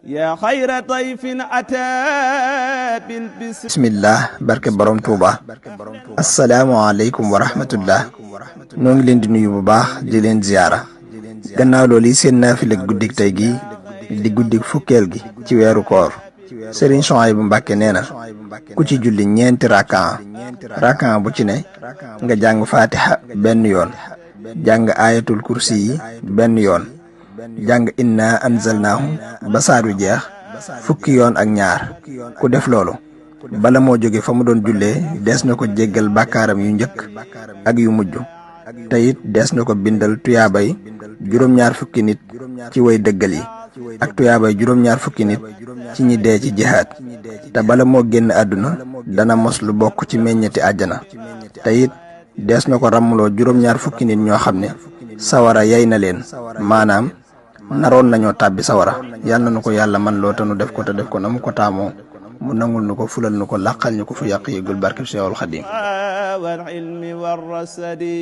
yaa xayra dayfin ataa bil bisri. bismillah barke borom Tuuba. asalaamaaleykum wa rahmatullah. noo ngi leen di nuyu bu baax di leen ziyaara. gannaaw loolu yi seen naafila guddik tey gi di guddik fukkeel gi ci weeru koor. Sëriñ Souhaïbou Mbacké nee na ku ci julli ñeenti rakaan bu ci ne nga jàng fatiha benn yoon, jàng ayatul kursi yi benn yoon, jàng inna anzalnaahu ba saar wi jeex fukki yoon ak ñaar. ku def loolu bala moo jóge fa mu doon jullee dees na ko jéggal bàkkaaram yu njëkk ak yu mujj, te it dees na ko bindal tuyaabay juróom-ñaar fukki nit ci way dëggal yi ak tuyaabay juróom-ñaar fukki nit ci ñi dee ci jihaad. te bala moo génn àdduna dana mos lu bokk ci meññeti àjjana, te it dees na ko ràmmuloo juróom-ñaar fukki nit ñoo xam ne sawara yay na leen, maanaam naroon nañoo tàbbi sawara. yàlla na ko yàlla man loo tanu def ko te def ko na mu ko taamoo, mu nangul nu ko, fulal nu ko, làqal ñu ko fu yàq yëgul barke Seexul Xadiim. wal ilmi war rasadi.